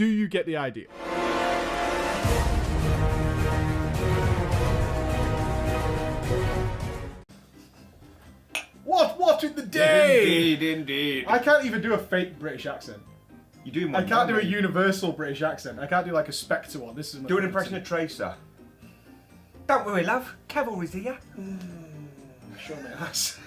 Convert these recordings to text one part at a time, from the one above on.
do you get the idea? What in the day? Indeed. I can't even do a fake British accent. You do. I can't do a universal British accent. I can't do like a Spectre one. This is Do an impression of Tracer. Don't worry, love. Cavalry's here. Show me ass.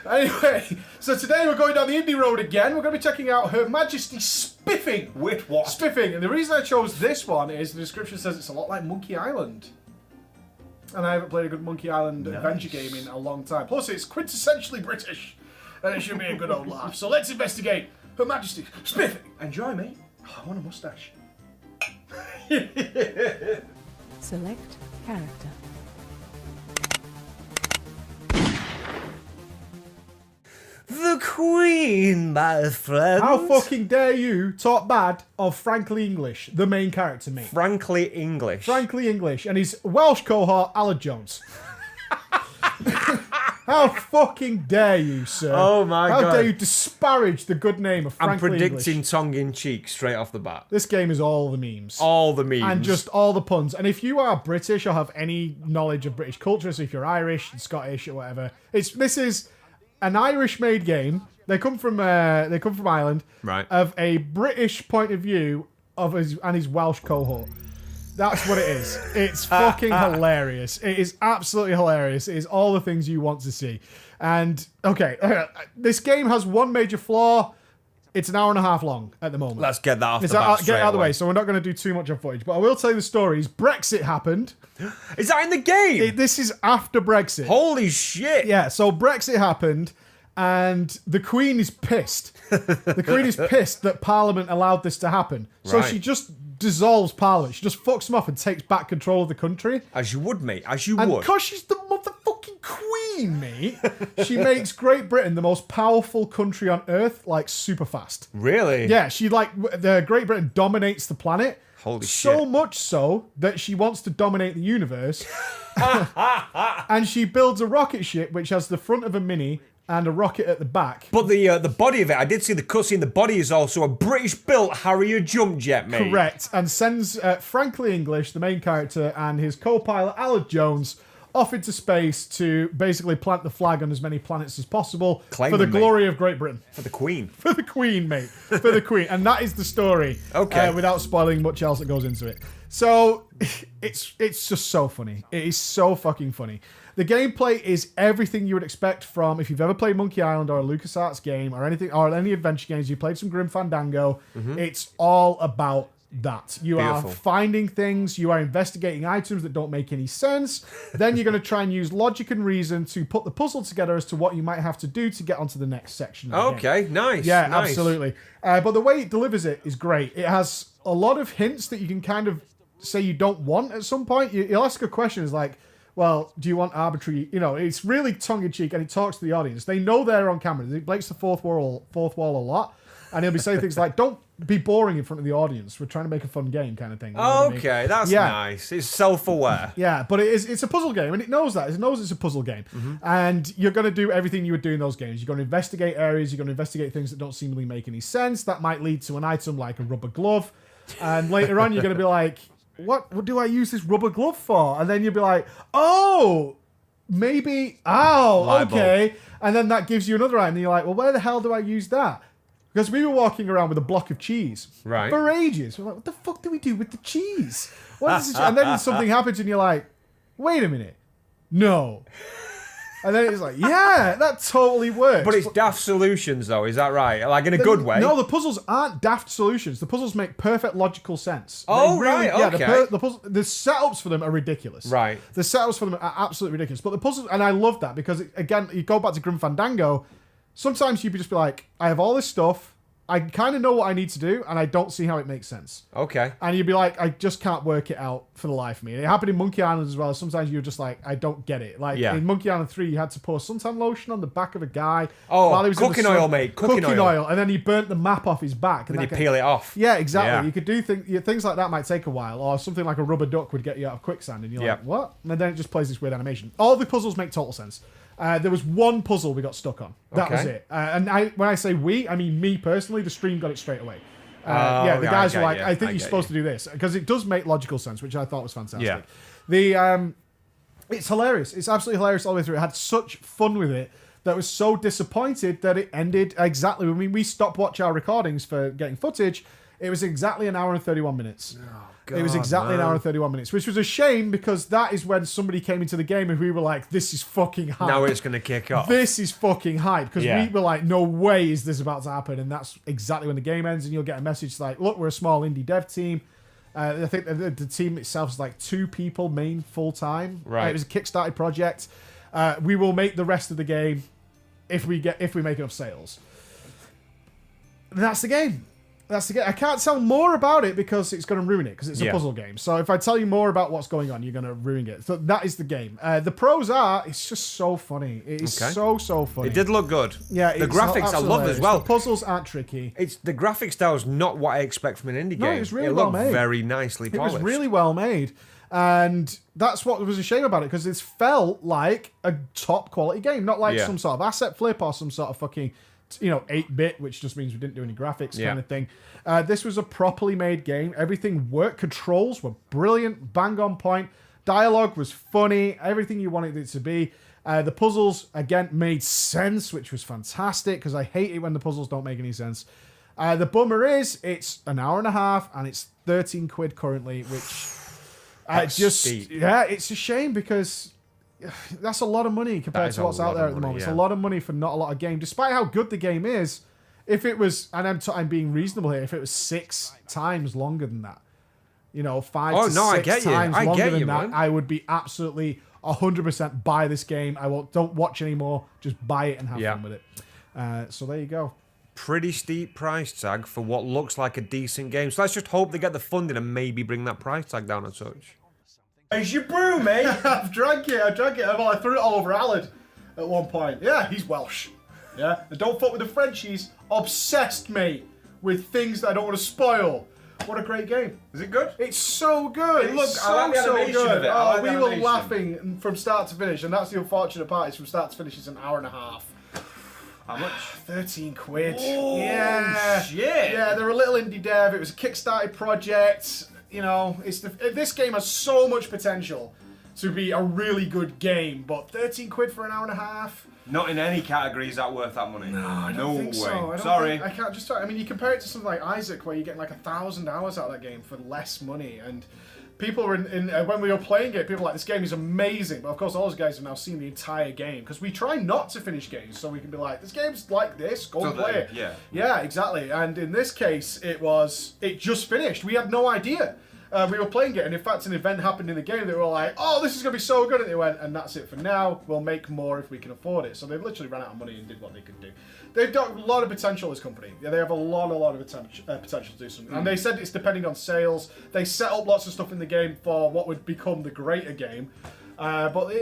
Anyway, so today we're going down the indie road again. We're going to be checking out Her Majesty Spiffing. With what? Spiffing. And the reason I chose this one is the description says it's a lot like Monkey Island. And I haven't played a good Monkey Island adventure game in a long time. Plus, it's quintessentially British. And it should be a good old laugh. So let's investigate Her Majesty Spiffing. Enjoy, mate. Oh, I want a mustache. Select character. The Queen, my friend. How fucking dare you talk bad of Frankly English, the main character, mate? Frankly English. Frankly English, and his Welsh cohort, Alan Jones. How fucking dare you, sir? Oh my God. How dare you disparage the good name of Frankly I'm predicting English? tongue-in-cheek straight off the bat. This game is all the memes. All the memes. And just all the puns. And if you are British or have any knowledge of British culture, so if you're Irish, Scottish, or whatever, this is an Irish-made game. They come from Ireland, Right. Of a British point of view of his Welsh cohort. That's what it is. It's fucking hilarious. It is absolutely hilarious. It is all the things you want to see. And okay, this game has one major flaw. It's an hour and a half long at the moment. Let's get that off the Get bat it straight out of the away. way. So we're not going to do too much on footage, but I will tell you the stories. Brexit happened. Is that in the game? This is after Brexit. Holy shit. Yeah, so Brexit happened, and the Queen is pissed. The Queen is pissed that Parliament allowed this to happen. So Right. she just dissolves Parliament. She just fucks them off and takes back control of the country. As you would, mate. As you And would. because she's the motherfucking Queen, mate, she makes Great Britain the most powerful country on Earth, like, super fast. Really? Yeah, the Great Britain dominates the planet. Holy So shit. much so that she wants to dominate the universe. And she builds a rocket ship which has the front of a Mini and a rocket at the back. But the body of it, I did see the cutscene, the body is also a British-built Harrier jump jet, mate. Correct. And sends Frankly English, the main character, and his co-pilot Alan Jones off into space to basically plant the flag on as many planets as possible Claim for the them, mate. glory of Great Britain. For the Queen. For the Queen, mate. For the Queen. And that is the story. Okay. Without spoiling much else that goes into it. So, it's just so funny. It is so fucking funny. The gameplay is everything you would expect from, if you've ever played Monkey Island or a LucasArts game or anything, or any adventure games, you played some Grim Fandango, it's all about that. You Beautiful. are finding things, you are investigating items that don't make any sense, then you're going to try and use logic and reason to put the puzzle together as to what you might have to do to get onto the next section of the game. Okay, nice. Yeah, nice. absolutely. But the way it delivers it is great. It has a lot of hints that you can kind of say you don't want at some point. You'll ask a question, is like, well, do you want arbitrary? You know, it's really tongue-in-cheek, and it talks to the audience. They know they're on camera. It breaks the fourth wall a lot, and he'll be saying things like, don't be boring in front of the audience. We're trying to make a fun game kind of thing. You know what I mean? Okay, that's Yeah. nice. It's self-aware. Yeah, but it's a puzzle game, and it knows that. It knows it's a puzzle game. And you're going to do everything you would do in those games. You're going to investigate areas. You're going to investigate things that don't seemingly make any sense. That might lead to an item like a rubber glove. And later on, you're going to be like, what do I use this rubber glove for? And then you'll be like, oh, maybe, Light bulb. okay. And then that gives you another item. And you're like, well, where the hell do I use that? Because we were walking around with a block of cheese Right. for ages. We're like, what the fuck do we do with the cheese? What is this? And then something happens and you're like, wait a minute. No. And then it's like, yeah, that totally works. But it's daft solutions, though. Is that right? Like in a good way? No, the puzzles aren't daft solutions. The puzzles make perfect logical sense. Oh, They really, right, yeah, okay. the setups for them are ridiculous. Right. The setups for them are absolutely ridiculous. But the puzzles, and I love that because, again, you go back to Grim Fandango, sometimes you'd just be like, I have all this stuff, I kind of know what I need to do, and I don't see how it makes sense. Okay. And you'd be like, I just can't work it out for the life of me. And it happened in Monkey Island as well. Sometimes you're just like, I don't get it. Like Yeah. in Monkey Island 3, you had to pour suntan lotion on the back of a guy. Oh, while he was in the cooking sun. oil, mate. Cooking oil. And then he burnt the map off his back. Then you that peel it off. Yeah, exactly. Yeah. You could do things like that might take a while. Or something like a rubber duck would get you out of quicksand. And you're Yeah. like, what? And then it just plays this weird animation. All the puzzles make total sense. There was one puzzle we got stuck on. That was Okay. it. And when I say we, I mean me personally. The stream got it straight away. Yeah, the guys were get like, you. I think I you're get supposed you. to do this because it does make logical sense, which I thought was fantastic. Yeah. The it's hilarious. It's absolutely hilarious all the way through. I had such fun with it that I was so disappointed that it ended exactly. I mean, we stopped watching our recordings for getting footage. It was exactly an hour and 31 minutes. Oh, It was exactly an hour and 31 minutes, which was a shame because that is when somebody came into the game and we were like, this is fucking hype. Now it's going to kick off. This is fucking hype because Yeah. we were like, no way is this about to happen. And that's exactly when the game ends and you'll get a message like, look, we're a small indie dev team. I think the team itself is like 2 people main full time. Right. It was a Kickstarter project. We will make the rest of the game if we make enough sales. And that's the game. That's the game. I can't tell more about it because it's going to ruin it because it's a puzzle game. So if I tell you more about what's going on, you're going to ruin it. So that is the game. The pros are, it's just so funny. It is so funny. It did look good. Yeah, the it's graphics I absolutely love as hilarious. well. The puzzles aren't tricky. It's the graphic style is not what I expect from an indie game. No, it's really it well looked made. very nicely It polished. was really well made. And that's what was a shame about it because it felt like a top quality game, not like some sort of asset flip or some sort of fucking 8-bit, which just means we didn't do any graphics kind of thing. This was a properly made game. Everything worked. Controls were brilliant, bang on point. Dialogue was funny. Everything you wanted it to be. The puzzles, again, made sense, which was fantastic because I hate it when the puzzles don't make any sense. The bummer is it's an hour and a half and it's 13 quid currently, which steep. it's a shame because that's a lot of money compared to what's out there at the moment. It's a lot of money for not a lot of game, despite how good the game is. If it was, and I'm being reasonable here, if it was 6 times longer than that, 5 to 6 times longer than that, man. I would be absolutely 100% buy this game. Don't watch anymore. Just buy it and have fun with it. So there you go. Pretty steep price tag for what looks like a decent game. So let's just hope they get the funding and maybe bring that price tag down a touch. Where's your brew, mate? I've drank it. Well, I threw it all over Alad at one point. Yeah, he's Welsh. Yeah, and don't fuck with the Frenchies. Obsessed, mate, with things that I don't want to spoil. What a great game. Is it good? It's so good. It looks- It's I like the so animation good. of it. I like we the were animation. laughing from start to finish, and that's the unfortunate part. Is from start to finish, it's an hour and a half. How much? 13 quid. Oh, yeah. shit. Yeah, they're a little indie dev. It was a Kickstarter project. This game has so much potential to be a really good game, but 13 quid for an hour and a half? Not in any category is that worth that money. No, I don't think so. I don't Sorry. think- I can't just. I mean, you compare it to something like Isaac, where you're getting like 1,000 hours out of that game for less money, and people were when we were playing it, people were like, this game is amazing. But of course, all those guys have now seen the entire game because we try not to finish games, so we can be like, this game's like this. Go and play it. Yeah. Yeah, exactly. And in this case, it just finished. We had no idea. We were playing it, and in fact, an event happened in the game. They were like, "Oh, this is gonna be so good," and they went, "And that's it for now. We'll make more if we can afford it." So they literally ran out of money and did what they could do. They've got a lot of potential. This company, they have a lot of potential to do something. And they said it's depending on sales. They set up lots of stuff in the game for what would become the greater game, but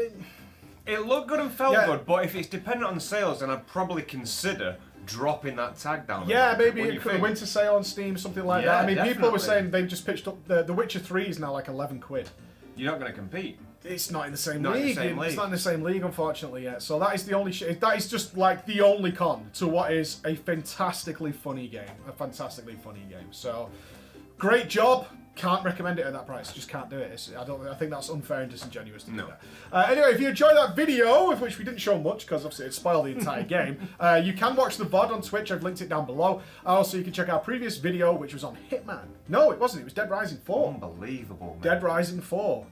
It looked good and felt Yeah. good, but if it's dependent on sales, then I'd probably consider dropping that tag down. yeah, a bit. maybe What do you for the think? winter sale on Steam, something like Yeah, that. I mean, people were definitely. saying they've just pitched up the Witcher 3 is now like 11 quid. You're not going to compete. It's not in the same Not in the league. same It's league. not in the same league, unfortunately, yet. So that is the only that is just like the only con to what is a fantastically funny game. So, great job. Can't recommend it at that price. Just can't do it. I think that's unfair and disingenuous to do that. Anyway, if you enjoyed that video, of which we didn't show much because obviously it spoiled the entire game, you can watch the VOD on Twitch. I've linked it down below. Also, you can check our previous video, which was on Hitman. No, it wasn't. It was Dead Rising 4. Unbelievable, man. Dead Rising 4.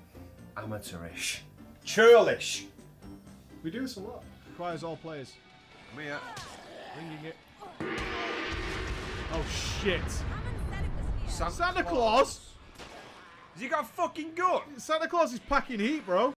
Amateurish. Churlish. We do this a lot. Requires all players. Come here. Ringing it. Oh shit! Santa Santa Claus? Has he got a fucking gun? Santa Claus is packing heat, bro.